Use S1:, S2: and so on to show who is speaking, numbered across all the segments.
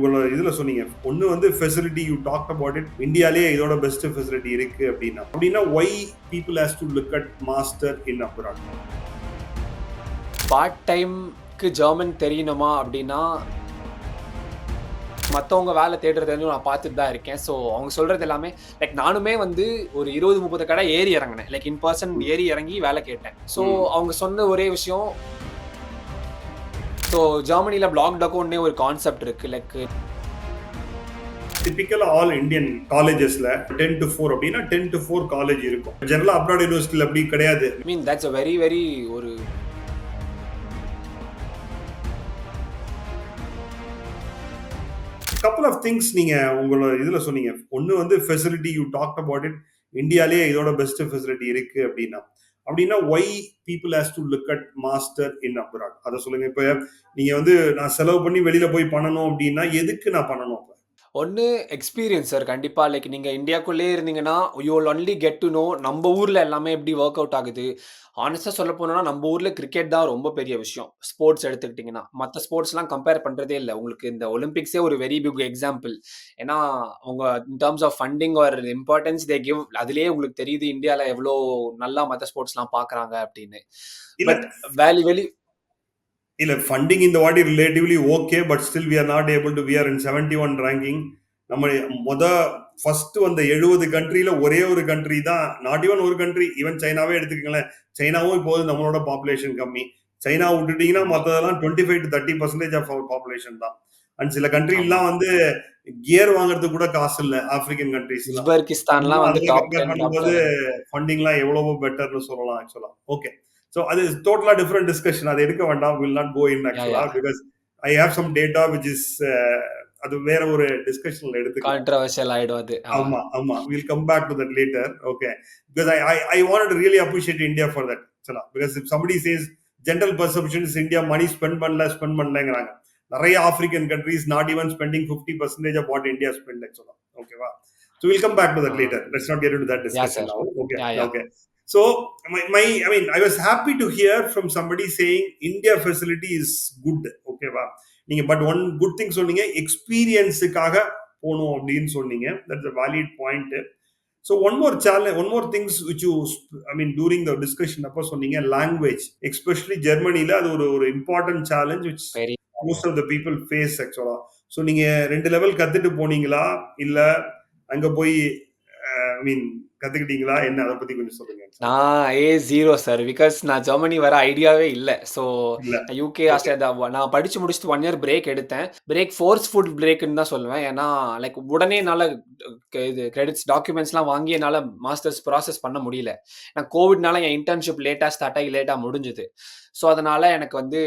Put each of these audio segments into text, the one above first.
S1: உங்களோட இதுல சொன்னீங்க. ஒண்ணு வந்து facility you talked about it. இந்தியாலயே இதோட பெஸ்ட் ஃபெசிலிட்டி இருக்கு அப்டின்னா. அப்டின்னா why people has to look at master in abroad?
S2: Part டைம்க்கு ஜெர்மன் தெரியணுமா அப்படின்னா, மத்தவங்க வேலை தேடுறத வந்து நான் பார்த்துட்டு தான் இருக்கேன். ஸோ அவங்க சொல்றது எல்லாமே லைக் நானுமே வந்து ஒரு 20, 30 கடை ஏறி இறங்குனேன். லைக் இன் பெர்சன் ஏறி இறங்கி வேலை கேட்டேன். ஸோ அவங்க சொன்ன ஒரே விஷயம், ஸோ ஜெர்மனில பிளாக்ட் அக்கவுண்ட்னே ஒரு கான்செப்ட் இருக்கு. லைக்
S1: டிபிக்கலா ஆல் இந்தியன் காலேஜஸ்ல 10 to 4 அப்படின்னா 10 to 4 காலேஜ் இருக்கும். ஜெனரலா அப்ராட் யூனிவர்சிட்டில அப்படி கிடையாது.
S2: I mean that's a very ஒரு
S1: கப்புள் ஆஃப் திங்ஸ் நீங்க உங்களோட இதுல சொன்னீங்க. ஒண்ணு வந்து facility you talked about it. இந்தியாலயே இதோட பெஸ்ட் ஃபெசிலிட்டி இருக்கு அப்டின்னா. அப்டின்னா why people has to look at master in abroad? அத சொல்லுங்க. இப்ப நீங்க வந்து நான் செலவு பண்ணி வெளியில போய் பண்ணணும் அப்டின்னா எதுக்கு நான் பண்ணணும் அப்ப?
S2: ஒண்ணு எக்ஸ்பீரியன்ஸ் சார். கண்டிப்பா லைக் நீங்க இந்தியாக்குள்ளேயே இருந்தீங்கன்னா, you will only get to know நம்ப ஊர்ல எல்லாமே எப்படி வொர்க் அவுட் ஆகுது. ஹானஸ்ட்டா சொல்லப் போனோம்னா, நம்ப ஊர்ல கிரிக்கெட் தான் ரொம்ப பெரிய விஷயம். ஸ்போர்ட்ஸ் எடுத்துக்கிட்டீங்கன்னா. மத்த ஸ்போர்ட்ஸ்லாம் கம்பேர் பண்றதே இல்ல. உங்களுக்கு இந்த ஒலிம்பிக்ஸே ஒரு வெரி பிக் எக்ஸாம்பிள். ஏன்னா, அவங்க in terms of funding or importance they give அதிலேயே உங்களுக்கு தெரியுது இந்தியால எவ்ளோ நல்லா மத்த ஸ்போர்ட்ஸ்லாம் பார்க்குறாங்க அப்படின்னு.
S1: இல்ல
S2: பட் வேலி வெளி
S1: இல்ல ஃபண்டிங் இந்த வாட்டி relatively okay. But still we are not able to we are in 71 ranking. நம்ம மொத ஃபர்ஸ்ட் வந்த 70 கண்ட்ரில ஒரே ஒரு கண்ட்ரி தான், நாட் ஈவன் ஒரு கண்ட்ரி, ஈவன் சைனாவே எடுத்துக்கங்களேன். சைனாவும் இப்போது நம்மளோட பாப்புலேஷன் கம்மி. சைனா விட்டுட்டீங்கன்னா
S2: ஆமா.
S1: மத்ததெல்லாம் 25 to 30% ஆஃப் அவர் பாப்புலேஷன் தான். அண்ட் சில
S2: ஆமா.
S1: கண்ட்ரிலாம் வந்து கியர் வாங்குறதுக்கு கூட காசு இல்ல. ஆப்பிரிக்கன் கண்ட்ரீஸ்லாம்.
S2: உஸ்பெகிஸ்தான்லாம் வந்து
S1: அதெல்லாம்
S2: டாப்
S1: கம்பேர்
S2: 10, டாப்
S1: பண்ணும்போது
S2: 11.
S1: ஃபண்டிங்லாம் எவ்வளவோ பெட்டர்னு சொல்லலாம் ஆக்சுவலா. ஓகே. ஸோ அது டோட்டலா டிஃபரெண்ட் டிஸ்கஷன். அது எடுக்க வேண்டாம். வில் நாட் கோ இன் ஆக்சுவலா.
S2: Yeah!
S1: Because I have some data which is அது வேற ஒரு டிஸ்கஷன்ல எடுத்துக்கலாம்.
S2: கான்ட்ரோவர்ஷியல் ஆயிடும் அது.
S1: ஆமா, ஆமா. Will come back to that later. Okay. Because I wanted to really appreciate India for that. Actually. Because if somebody says general perception is India money spend பண்ணலங்கிறாங்க. நிறைய African countries not even spending 50% of what India spend actually. ஓகேவா? So we'll come back to that later. Let's not get into that
S2: Yeah,
S1: discussion
S2: sir.
S1: now. Okay.
S2: Yeah.
S1: Okay. So I mean, I was happy to hear from somebody saying India facility is good. Okay, வா. நீங்க but one good thing சொன்னீங்க, எக்ஸ்பீரியன்ஸுக்காக போகணும் அப்படின்னு சொன்னீங்க. That's a valid point. So one more things which you, I mean, during the discussion அப்போ சொன்னீங்க, language, especially ஜெர்மனில அது ஒரு important challenge which
S2: Very.
S1: most of the people face actually. So நீங்க 2 level கத்துட்டு போனீங்களா? இல்ல அங்க போய் ஐ மீன் கத்துக்கிட்டீங்களா? என்ன அத பத்தி கொஞ்சம் சொல்லுங்க.
S2: நான் A0 சார். பிகாஸ் நான் ஜெர்மனி வர ஐடியாவே இல்ல. ஸோ
S1: இல்ல.
S2: UK,
S1: okay.
S2: ஆஸ்திரேலியா நான் படிச்சு முடிச்சுட்டு 1 இயர் பிரேக் எடுத்தேன். பிரேக் ஃபோர்ஸ்ஃபுல் பிரேக்குன்னு தான் சொல்லுவேன். ஏன்னா லைக் உடனே என்னால இது கிரெடிட்ஸ் டாக்குமெண்ட்ஸ்லாம் வாங்கி என்னால மாஸ்டர்ஸ் ப்ராசஸ் பண்ண முடியல. நான் கோவிட்னால என் இன்டர்ன்ஷிப் லேட்டா ஸ்டார்ட் ஆகி லேட்டா முடிஞ்சுது. ஸோ அதனால எனக்கு வந்து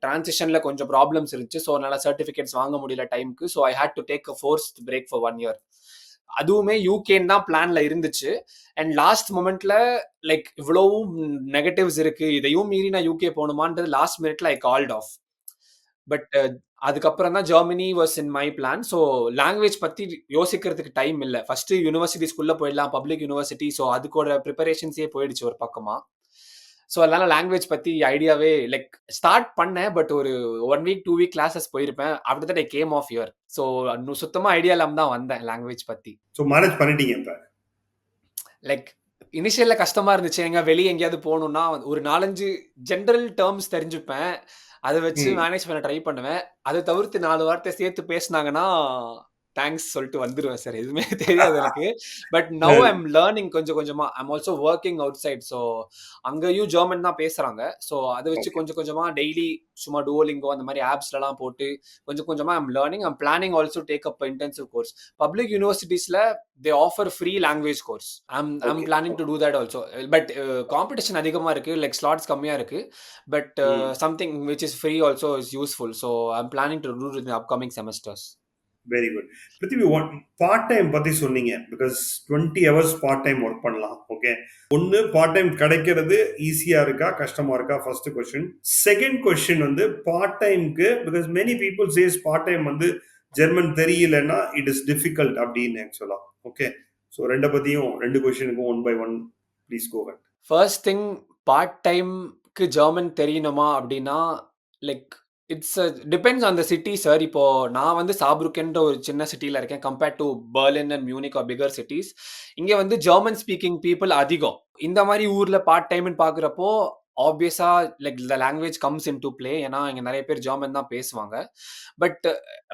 S2: டிரான்சிஷன்ல கொஞ்சம் ப்ராப்ளம்ஸ் இருந்துச்சு. ஸோ அதனால சர்டிஃபிகேட்ஸ் வாங்க முடியல டைம்க்கு. So I had to take a forced break for 1 year. அதுவுமே யூகேன்னு தான் பிளான்ல இருந்துச்சு. அண்ட் லாஸ்ட் மொமெண்ட்ல லைக் இவ்வளவு நெகட்டிவ்ஸ் இருக்கு. இதையும் மீறி நான் யூகே போகணுமான்றது லாஸ்ட் மினிட்ல ஐ கால்ட் ஆஃப். பட் அதுக்கப்புறம் தான் Germany was in my plan. So language பத்தி யோசிக்கிறதுக்கு டைம் இல்ல. ஃபர்ஸ்ட் யூனிவர்சிட்டிஸ்குள்ள போயிடலாம். Public university. ஸோ அதுக்கோட ப்ரிப்பரேஷன்ஸே போயிடுச்சு ஒரு பக்கமா. ஸோ அதனால லாங்குவேஜ் பத்தி ஐடியாவே லைக் ஸ்டார்ட் பண்ணேன். பட் ஒரு 1 வீக் 2 வீக் கிளாஸஸ் போயிருப்பேன். After that I came of here. So சுத்தமா ஐடியா இல்லாம தான் வந்தேன் லாங்குவேஜ் பத்தி.
S1: ஸோ மேனேஜ் பண்ணிட்டீங்க இப்ப.
S2: லைக் இனிஷியல்ல கஷ்டமா இருந்துச்சு. வெளிய எங்கேயாவது போணும்னா ஒரு 4, 5 ஜெனரல் டெர்ம்ஸ் தெரிஞ்சுப்பேன். அத வச்சு
S1: ம்.
S2: மேனேஜ் பண்ண ட்ரை பண்ணுவேன். அத தவிர்த்து 4 வார்த்தை சேர்த்து பேசுனாங்கன்னா, தேங்க்ஸ் சொல்லிட்டு வந்துருவேன் சார். எதுவுமே தெரியாது எனக்கு. பட் நவ் ஐ
S1: சரி.
S2: அம் லேர்னிங் கொஞ்சம் கொஞ்சமா. I am also working outside. So அங்கேயும் ஜெர்மன் தான் பேசுறாங்க. ஸோ அத வச்சு
S1: ஓகே.
S2: கொஞ்சம் கொஞ்சமா டெய்லி சும்மா டூயோலிங்கோ அந்த மாரி ஆப்ஸ்லலாம் போட்டு கொஞ்சம் கொஞ்சமா I am learning. I am planning also take up intensive course. Public யூனிவர்சிட்டீஸ்ல they offer free language course. I am
S1: okay.
S2: Planning to do that also. But competition அதிகமா இருக்கு. லைக் ஸ்லாட்ஸ் கம்மியா இருக்கு. But
S1: hmm.
S2: Something which is free also is useful. So I am planning to do in upcoming semesters.
S1: Very good. Prithvi, part time பத்தி சொன்னீங்க. Because 20 hours part time work பண்ணலாம். Okay. ஒண்ணு part time கிடைக்கிறது ஈஸியா இருக்கா? கஷ்டமா இருக்கா? First question. செகண்ட் கொஸ்டின் வந்து பார்ட் டைம்க்கு because many people says part time வந்து ஜெர்மன் தெரியலன்னா இட் இஸ் டிஃபிகல்ட் அப்படின்னு ஆக்சுவலா. ஓகே. ஸோ 2 பத்தியும் 2 கொஸ்டினுக்கும் one by one please go ahead.
S2: First thing part டைம்க்கு ஜெர்மன் தெரியணுமா அப்படின்னா, like it's depends on the city sir. இப்போ நான் வந்து சாப்ருக்கென்ற ஒரு சின்ன சிட்டில இருக்கேன். Compared to Berlin and Munich R bigger cities. இங்க வந்து ஜெர்மன் ஸ்பீக்கிங் பீப்பிள் அதிகம். இந்த மாரி ஊர்ல பார்ட் டைம்ன்னு பார்க்குறப்போ, obviously like the language comes into play. ஏன்னா, இங்க நெறைய பேர் ஜெர்மன் தான் பேசுவாங்க. But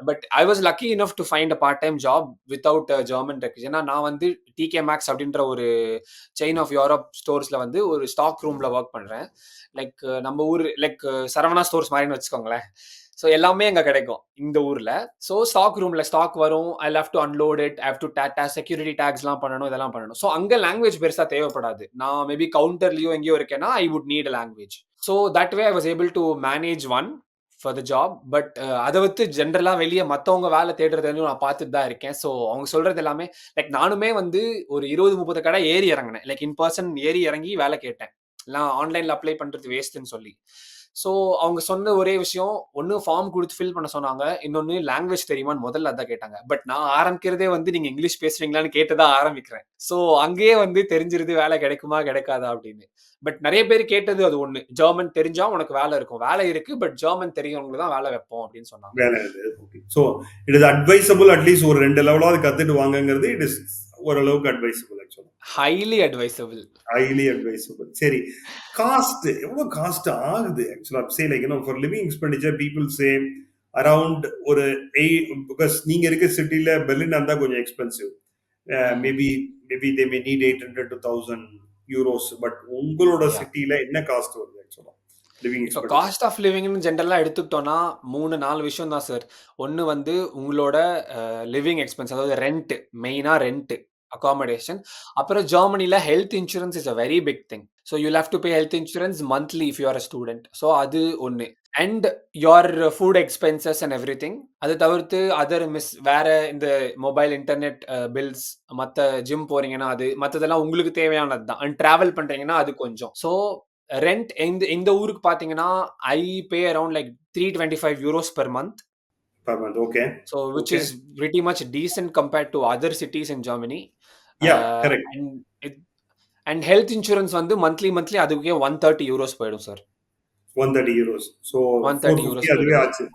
S2: but I was lucky enough to find a part time job without German requisites. ஏன்னா, நான் வந்து டிகே மேக்ஸ் அப்படின்ற ஒரு செயின் ஆஃப் யூரோப் ஸ்டோர்ஸ்ல வந்து ஒரு ஸ்டாக் ரூம்ல வொர்க் பண்றேன். லைக் நம்ம ஊர் லைக் சரவணா ஸ்டோர்ஸ் மாரின்னு வச்சுக்கோங்களேன். ஸோ எல்லாமே அங்க கிடைக்கும் இந்த ஊர்ல. ஸோ ஸ்டாக் ரூம்ல ஸ்டாக் வரும். I have to unload it. I have to security டேக்ஸ்லாம் பண்ணணும். இதெல்லாம் பண்ணணும். ஸோ அங்க லாங்குவேஜ் பெருசா தேவைப்படாது. நான் மேபி கவுண்டர்லயோ எங்கேயோ இருக்கேன்னா I would need a language. So that way I was able to manage one for the job. But அதை விட்டு ஜென்ரலா வெளியே மத்தவங்க வேலை தேடுறது நான் பார்த்துட்டு தான் இருக்கேன். ஸோ அவங்க சொல்றது எல்லாமே லைக் நானுமே வந்து ஒரு 20-30 கடை ஏறி இறங்கினேன். லைக் இன் பர்சன் ஏறி இறங்கி வேலை கேட்டேன். எல்லாம் ஆன்லைன்ல அப்ளை பண்றது வேஸ்ட்னு சொல்லி. ஸோ அவங்க சொன்ன ஒரே விஷயம், ஒன்னு ஃபார்ம் கொடுத்து ஃபில் பண்ண சொன்னாங்க. இன்னொன்னு லாங்குவேஜ் தெரியுமான்னு முதல்ல அதான் கேட்டாங்க. பட் நான் ஆரம்பிக்கிறதே வந்து நீங்க இங்கிலீஷ் பேசுறீங்களான்னு கேட்டு தான் ஆரம்பிக்கிறேன். ஸோ அங்கேயே வந்து தெரிஞ்சிருது வேலை கிடைக்குமா கிடைக்காதா அப்படின்னு. பட் நிறைய பேர் கேட்டது அது ஒண்ணு. ஜெர்மன் தெரிஞ்சா உனக்கு வேலை இருக்கும். வேலை இருக்கு, பட் ஜெர்மன் தெரிஞ்சவங்களுக்கு தான் வேலை வைப்போம் அப்படின்னு சொன்னாங்க.
S1: வேலை இருக்கு. So it is advisable, at least ஒரு 2 லெவலாவது கத்துட்டு வாங்கங்கிறது இட் இஸ் ஓரளவுக்கு அட்வைசபிள். ஆக்சுவலா
S2: ஹைலி அட்வைசபிள்.
S1: Highly advisable. சரி, காஸ்ட் எவ்வளவு காஸ்ட் ஆகுது? ஆக்சுவலா say like for living expenditure people say around ஒரு 8, பிகாஸ் நீங்க இருக்க சிட்டில பெர்லின் இருந்தா கொஞ்சம் expensive. Maybe they May NEET 800 to 1000 euros. But உங்களோட சிட்டில என்ன காஸ்ட் வருது ஆக்சுவலா லிவிங்
S2: இப்போ
S1: எக்ஸ்பென்டிச்சர்?
S2: காஸ்ட் ஆஃப் லிவிங்னு ஜென்ரலா எடுத்துக்கிட்டோம்னா 3-4 விஷயம் தான் சார். ஒன்னு வந்து உங்களோட லிவிங் எக்ஸ்பென்ஸ், அதாவது ரெண்ட், மெயினா ரெண்ட், அகாமடேஷன். அப்புறம் ஜெர்மனில health insurance is a very big thing. So you'll have to pay health insurance monthly if you are a student. So அது ஒன்னு. And your food expenses and everything. அது தவிர்த்து other வேற இந்த mobile internet bills, மத்த gym போறீங்கன்னா அது, மத்ததெல்லாம் உங்களுக்கு தேவையானது தான். அண்ட் டிராவல் பண்றீங்கன்னா அது கொஞ்சம். ஸோ ரெண்ட் இந்த ஊருக்கு பாத்தீங்கன்னா ஐ பே around like 325 euros per month.
S1: Per month, okay.
S2: So which
S1: Okay.
S2: is pretty much decent compared to other cities in Germany.
S1: Yeah, correct.
S2: And health insurance வந்து monthly அதுக்கே 130 euros போயிடும் sir.
S1: 130 euros. So
S2: 130 euros
S1: 450 அதுவே
S2: போயிடுது.
S1: ஆச்சு.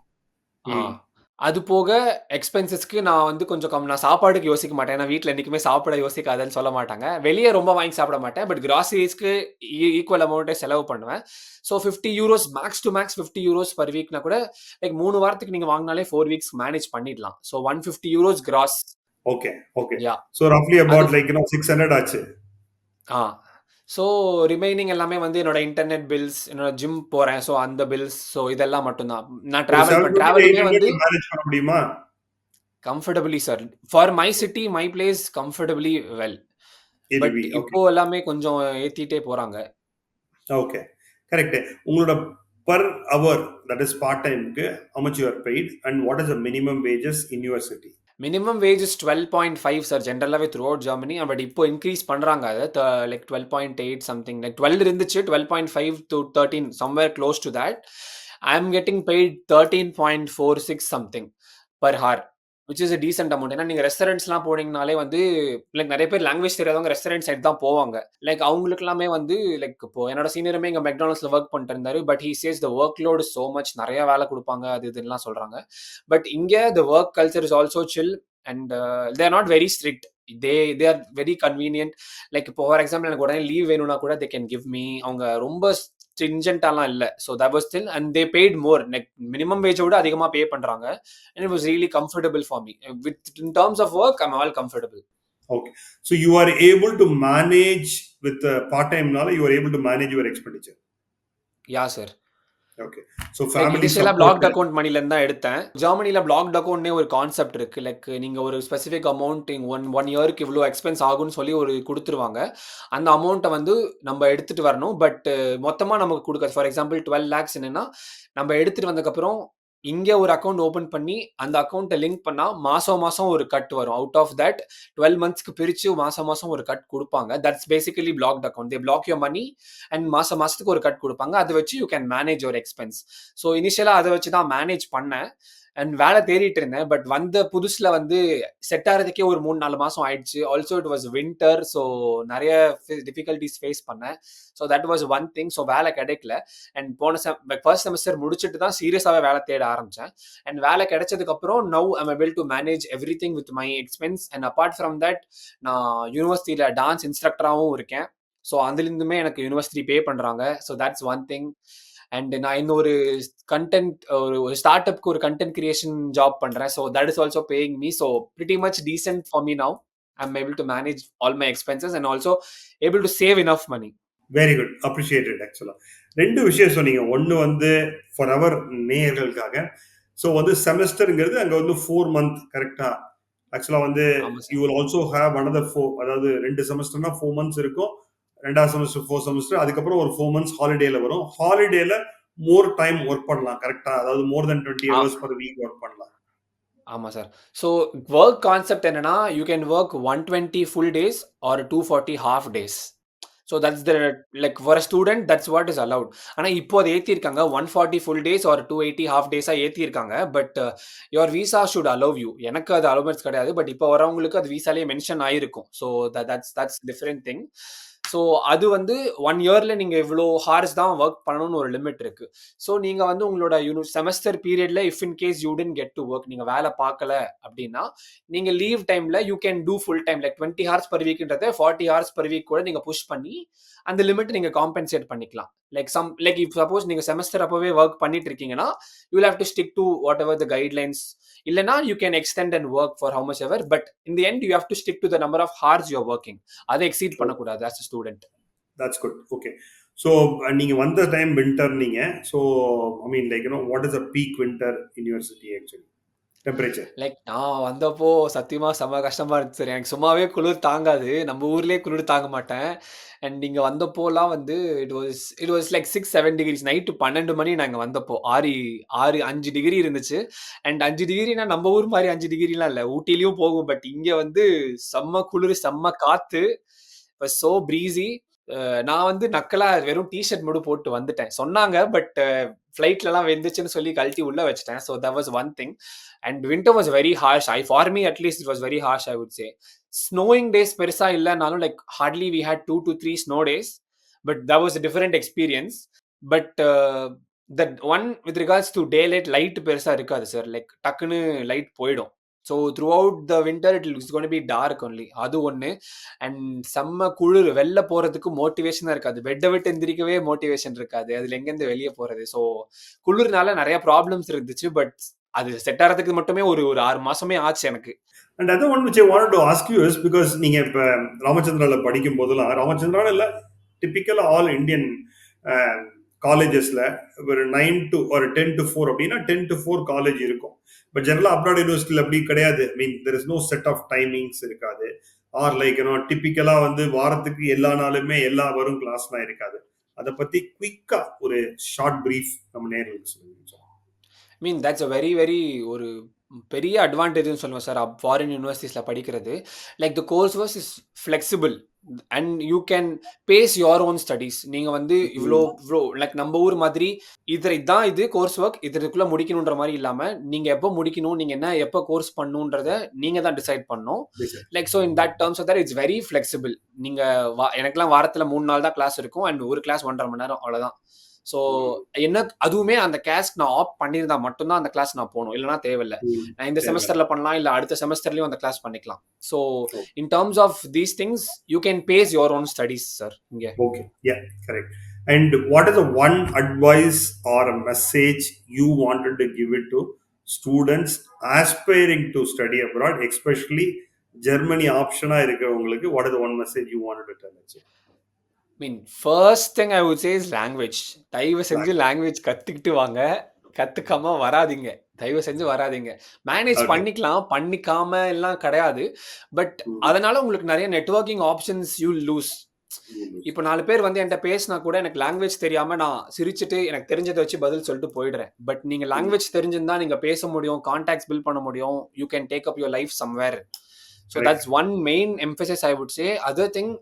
S2: அது போக எக்ஸ்பென்சஸ்க்கு நான் வந்து கொஞ்சம் நான் சாப்பாடுக்கு யோசிக்க மாட்டேன். ஏன்னா வீட்ல என்னைக்குமே சாப்பிட யோசிக்காதன்னு சொல்ல மாட்டாங்க. வெளியே ரொம்ப வாங்கி சாப்பிட மாட்டேன். பட் கிராசரிஸ்க்கு ஈக்குவல் அமௌண்ட்டே செலவு பண்ணுவேன். So 50 euros max to max 50 euros per வீக்னா கூட லைக் 3 வாரத்துக்கு நீங்க வாங்கினாலே 4 வீக்ஸ் மேனேஜ் பண்ணிடலாம். So 150 euros gross.
S1: Okay, okay.
S2: Yeah.
S1: So roughly about like 600 ஆச்சு.
S2: ஸோ ரிமைனிங் எல்லாமே வந்து என்னோட இன்டர்நெட் பில்ஸ், என்னோட ஜிம் போறேன். ஸோ அந்த பில்ஸ், ஸோ இதெல்லாம் மட்டும்தான். நான் டிராவலுமே வந்து
S1: மேனேஜ் பண்ண முடியுமா?
S2: Comfortably sir. For my city, my place comfortably well. But இப்போ எல்லாமே கொஞ்சம் ஏத்திட்டே போறாங்க.
S1: Okay, correct. உங்களோட per hour, that is part timeக்கு how much you are paid and what is the minimum wages in your city?
S2: Minimum wage is 12.5 sir ஜென்ரலாகவே through out Germany. But இப்போ increase பண்ணுறாங்க அதை like 12.8 something. Like 12 இருந்துச்சு, 12.5 to 13 somewhere close to that. I am getting paid 13.46 something per hour, which is a decent amount. ஏன்னா நீங்கள் ரெஸ்டாரண்ட்ஸ்லாம் போனீங்கனாலே வந்து like நிறைய பேர் லாங்குவேஜ் தெரியாதவங்க ரெஸ்டாரண்ட் சைட் தான் போவாங்க. லைக் அவங்களுக்கு எல்லாமே வந்து லைக் இப்போ என்னோட சீனியருமே இங்கே மெக்டானல்ட்ஸில் ஒர்க் பண்ணிட்டு இருந்தாரு. But he says the work load is so much, நிறைய வேலை கொடுப்பாங்க அது இதுலாம் சொல்கிறாங்க. பட் இங்கே the work culture is also chill and they are not very strict. They are very convenient. Like இப்போ ஃபார் எக்ஸாம்பிள் எனக்கு உடனே லீவ் வேணும்னா கூட தே கேன் கிவ் மீ. அவங்க ரொம்ப ஸ்ட்ரிஞ்சென்ட்டாலாம் இல்லை. So that was still and they paid more. Like minimum வேஜை விட அதிகமாக பே பண்ணுறாங்க. And it was really comfortable for me. With in terms of work I'm all comfortable.
S1: Okay, so you are able to manage with part time nala, you are able to manage your expenditure.
S2: Yeah sir.
S1: Okay, so family
S2: initially blocked account மணில இருந்தா எடுத்தேன். ஜெர்மனில blocked அக்கௌண்ட்னே ஒரு concept இருக்கு. Like நீங்க ஒரு specific amount one இயருக்கு இவ்வளோ expense ஆகும்னு சொல்லி ஒரு கொடுத்துருவாங்க. அந்த அமௌண்ட்டை வந்து நம்ம எடுத்துட்டு வரணும். பட் மொத்தமா நமக்கு கொடுக்காது. ஃபார் எக்ஸாம்பிள் 12 lakhs என்னன்னா நம்ம எடுத்துட்டு வந்ததுக்கப்புறம் இங்கே ஒரு அக்கௌண்ட் ஓப்பன் பண்ணி அந்த அக்கௌண்ட்டை லிங்க் பண்ணா மாசம் ஒரு கட் வரும். அவுட் ஆஃப் தட் 12 monthsக்கு பிரிச்சு மாசம் ஒரு கட் கொடுப்பாங்க. That's basically blocked account. They block your money and மாசத்துக்கு ஒரு கட் கொடுப்பாங்க. அதை வச்சு you can manage your expense. So initially அதை வச்சு தான் மேனேஜ் பண்ணேன். அண்ட் வேலை தேடிட்டு இருந்தேன். பட் வந்த புதுசுல வந்து செட் ஆறதுக்கே ஒரு 3-4 மாசம் ஆயிடுச்சு. Also it was winter. So நெறைய டிஃபிகல்டீஸ் ஃபேஸ் பண்ணேன். So that was one thing. So வேலை கிடைக்கல. அண்ட் போன ஃபர்ஸ்ட் செமஸ்டர் முடிச்சுட்டு தான் சீரியஸாவே வேலை தேட ஆரம்பிச்சேன். அண்ட் வேலை கிடைச்சதுக்கு அப்புறம் now I'm able to manage everything with my expense. And apart from that நான் யூனிவர்சிட்டியில டான்ஸ் இன்ஸ்ட்ரக்டராகவும் இருக்கேன். ஸோ அதுலேருந்துமே எனக்கு யூனிவர்சிட்டி பே பண்றாங்க. So that's one thing. And நான் இன்னொரு கண்டென்ட் ஒரு ஸ்டார்ட் அப்க்கு ஒரு கண்டென்ட் கிரியேஷன் ஜாப் பண்றேன். So that is also paying me. So pretty much decent for me now. I'm able to manage all my expenses and also able to save enough money.
S1: Very good, appreciated. ஆக்சுவலா 2 விஷயம் சொன்னீங்க. ஒன்னு வந்து for our நேயர்களுக்காக, so வந்து செமஸ்டர்ங்கிறது அங்க வந்து 4 month கரெக்டா? ஆக்சுவலா வந்து
S2: ஆமா
S1: you
S2: sir.
S1: Will also have another 4, அதாவது 2 செமஸ்டர்னா 4 மந்த்ஸ் இருக்கும். 2வது செமஸ்டர் 4 செமஸ்டர், அதுக்கப்புறம் ஒரு 4 மந்த்ஸ் ஹாலிடேல வரும். ஹாலிடேல மோர் டைம் ஒர்க் பண்ணலாம் கரெக்டா? அதாவது more then 20
S2: uh
S1: hours per week work பண்ணலாம்.
S2: ஆமா சார். ஸோ வொர்க் கான்செப்ட் என்னன்னா, you can work 120 full days or 240 half days. So that's the like for a student that's what is allowed. ஆனா இப்போ அத ஏத்தியிருக்காங்க. 140 ஃபுல் டேஸ் ஆர் 280 ஹால்ஃப் டேஸா ஏத்தியிருக்காங்க. But your visa should allow you. எனக்கு அது allowance கிடையாது. பட் இப்போ வரவங்களுக்கு அது விசாலயே மென்ஷன் ஆயிருக்கும். So that's different thing. So அது வந்து 1 இயர்ல நீங்க இவ்ளோ ஹார்ஸ் தான் வொர்க் பண்ணணும்னு ஒரு லிமிட் இருக்கு. ஸோ நீங்க வந்து உங்களோட செமஸ்டர் பீரியட்ல if in case you didn't get to work, நீங்க வேலை பார்க்கல அப்படின்னா, நீங்க லீவ் டைம்ல you can do full time like 20 hours per வீக்ன்றத 40 ஹார்ஸ் பர் வீக் கூட நீங்க புஷ் பண்ணி அந்த லிமிட் நீங்க காம்பன்சேட் பண்ணிக்கலாம். லைக் இஃப் சப்போஸ் நீங்க செமஸ்டர் அப்பவே வொர்க் பண்ணிட்டு இருக்கீங்கன்னா, you will have to stick to whatever the guidelines. இல்லனா you can extend and work for how much ever. But in the end you have to stick to the number of hours you are working. அதை exceed பண்ணக்கூடாது as a student.
S1: That's good. Okay. So நீங்க வந்த time winter நீங்க. So I mean like what is a peak winter in your city actually? Temperature.
S2: Like நான் வந்தப்போ சத்தியமா செம்ம கஷ்டமா இருந்துச்சு சார். எனக்கு சும்மாவே குளிர் தாங்காது. நம்ம ஊர்லயே குளிர் தாங்க மாட்டேன். அண்ட் இங்க வந்தப்போலாம் வந்து it was like 6, 7 degrees. Night 12 மணி நாங்க வந்தப்போ. 5 டிகிரி இருந்துச்சு. அண்ட் 5 டிகிரினா நம்ம ஊர் மாரி 5 டிகிரிலாம் இல்ல. ஊட்டிலயும் போகும். பட் இங்க வந்து செம்ம குளிர், செம்ம காத்து. சோ பிரீஸி. நான் வந்து நக்கலா வெறும் ஷர்ட் மட்டும் போட்டு வந்துட்டேன். சொன்னாங்க. பட் ஃப்ளைட்லலாம் வெந்துச்சுன்னு சொல்லி கழட்டி உள்ள வச்சுட்டேன். So that was one thing. And winter was very harsh. For me at least it was very harsh I would say. Snowing days பெருசா இல்லனாலும் like hardly we had 2 to 3 snow days. But that was a different experience. But that one with regards to daylight பெருசா இருக்காது sir. Like டக்குன்னு light போயிடும். So throughout the winter it's gonna be dark only. அது ஒன்று. And செம்ம குளிர். வெளில போறதுக்கு மோட்டிவேஷனா இருக்காது. பெட்டை விட்டு எந்திரிக்கவே மோட்டிவேஷன் இருக்காது. அதுல எங்கேருந்து வெளியே போறது? ஸோ குளிர்னால நிறைய ப்ராப்ளம்ஸ் இருந்துச்சு. பட் அது செட் ஆகிறதுக்கு மட்டுமே ஒரு 6 மாசமே ஆச்சு எனக்கு.
S1: And other one which I wanted to ask you is because நீங்க இப்ப ராமச்சந்திரால படிக்கும் போதெல்லாம், ராமச்சந்திரால இல்ல, டிபிக்கலா ஆல் இந்தியன் காலேஜஸ்ல ஒரு 9 to ஒரு 10 to 4 அப்படின்னா 10 to 4 காலேஜ் இருக்கும். பட் ஜெனரலா அப்ராட் யூனிவர்சிட்டியில் அப்படி கிடையாது. I mean there is no set of timings இருக்காது. ஆர் லைக் டிபிக்கலா வந்து வாரத்துக்கு எல்லா நாளுமே எல்லா வரும் கிளாஸ்லாம் இருக்காது. அதை பத்தி குயிக்கா ஒரு ஷார்ட் பிரீஃப் நம்ம நேர்களுக்கு சொல்லுங்க.
S2: Mean that's a very very ஒரு பெரிய அட்வான்டேஜ்னு சொல்லுவேன் சார் ஃபாரின் யூனிவர்சிட்டிஸில் படிக்கிறது. Like the course was is flexible and you can pace your own studies. நீங்கள் வந்து இவ்வளோ லைக் நம்ம ஊர் மாதிரி இதுதான் இது கோர்ஸ் ஒர்க் இதுக்குள்ளே முடிக்கணுன்ற மாதிரி இல்லாமல் நீங்கள் எப்போ முடிக்கணும், நீங்கள் என்ன எப்போ கோர்ஸ் பண்ணணுன்றத நீங்கள் தான் டிசைட் பண்ணணும். Like so in that terms of that it's very flexible. நீங்கள் எனக்குலாம் வாரத்தில் 3 நாள் தான் கிளாஸ் இருக்கும். அண்ட் ஒரு கிளாஸ் 1.5 மணி நேரம் அவ்வளோதான். ஸோ என்ன அதுவுமே அந்த கேஸ்ட் நான் ஆப்ட் பண்ணியிருந்தா மட்டும்தான் அந்த கிளாஸ் நான் போகணும். இல்லைனா தேவையில்லை. நான் இந்த செமஸ்டர்ல பண்ணலாம், இல்லை அடுத்த செமஸ்டர்லயும் அந்த கிளாஸ் பண்ணிக்கலாம். So in terms of these things you can pace your own studies sir இங்கே.
S1: Okay, yeah, correct. And what is the one advice or a message you wanted to give it to students aspiring to study abroad, especially Germany ஆப்ஷனா இருக்கிறவங்களுக்கு? What is the one message you wanted to tell us?
S2: First thing I would say is language. தயவு செஞ்சு language கத்துக்கிட்டு வாங்க. கத்துக்காம வராதிங்க. தயவு செஞ்சு வராதிங்க. Manage பண்ணிக்கலாம், பண்ணிக்காம எல்லாம் கிடையாது. பட் அதனால உங்களுக்கு நிறைய நெட்வொர்க்கிங் ஆப்ஷன்ஸ் யூ லூஸ். இப்போ 4 பேர் வந்து என்கிட்ட பேசினா கூட எனக்கு லாங்குவேஜ் தெரியாம நான் சிரிச்சுட்டு எனக்கு தெரிஞ்சதை வச்சு பதில் சொல்லிட்டு போயிடுறேன். பட் நீங்க லாங்குவேஜ் தெரிஞ்சிருந்தா நீங்க பேச முடியும், கான்டாக்ட்ஸ் பில்ட் பண்ண முடியும். You can take up your life somewhere. So that's one main emphasis I would say. Other thing,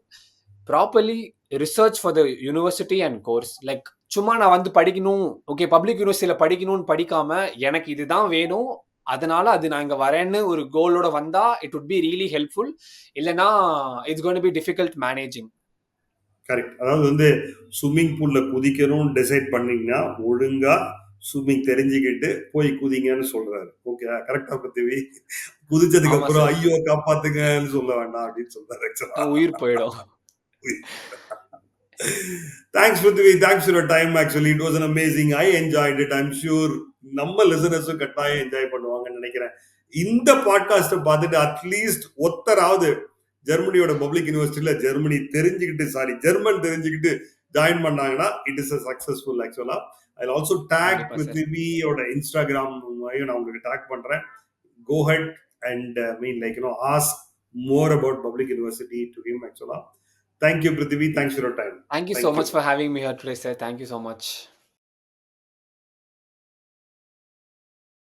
S2: properly research for the university and course. Like சும்மா நான் வந்து படிக்கணும், ஓகே பப்ளிக் யூனிவர்சிட்டில படிக்கணும்னு படிக்காம, எனக்கு இதுதான் வேணும். அதனால அது நான் இங்க வரேன்னு ஒரு கோலோட வந்தா, it would be really helpful. இல்லன்னா, it's going to be difficult managing.
S1: Correct. அதாவது வந்து ஸ்விம்மிங் பூல்ல குதிக்கணும்னு டிசைட் பண்ணீங்கன்னா, ஒழுங்கா ஸ்விம்மிங் தெரிஞ்சுக்கிட்டு போய் குதிங்கன்னு சொல்றாரு. ஓகே. கரெக்ட்டா பிருத்திவி? குதிச்சதுக்கு
S2: ஆமா
S1: அப்புறம்
S2: சார்.
S1: ஐயோ! காப்பாத்துங்கன்னு சொல்ல வேண்டாம் அப்படின்னு சொல்றாரு ஆக்சுவலா.
S2: உயிர் போயிடும்.
S1: Thanks, Prithvi. Thanks for your time. Actually, it was an amazing. I enjoyed it. I'm sure நம்ம லிசனர்ஸும் கட்டாயம் என்ஜாய் பண்ணுவாங்கன்னு நினைக்கிறேன். இந்த பாட்காஸ்ட்டை பார்த்துட்டு அட்லீஸ்ட் ஒத்தராவது ஜெர்மனியோட பப்ளிக் யூனிவர்சிட்டியில ஜெர்மன் தெரிஞ்சுக்கிட்டு ஜாயின் பண்ணாங்கன்னா இட் இஸ் அ சக்சஸ்ஃபுல் ஆக்சுவலா. ஐ ஆல்சோ டேக்
S2: கண்டிப்பா சார்.
S1: பிருத்திவியோட இன்ஸ்டாகிராம் நான் உங்களுக்கு டேக் பண்றேன். Go ahead and ask more about public university to him actually. Thank you, Prithvi. Thanks for your time.
S2: Thank you so
S1: Thank you.
S2: much for having me here today, sir. Thank you so much.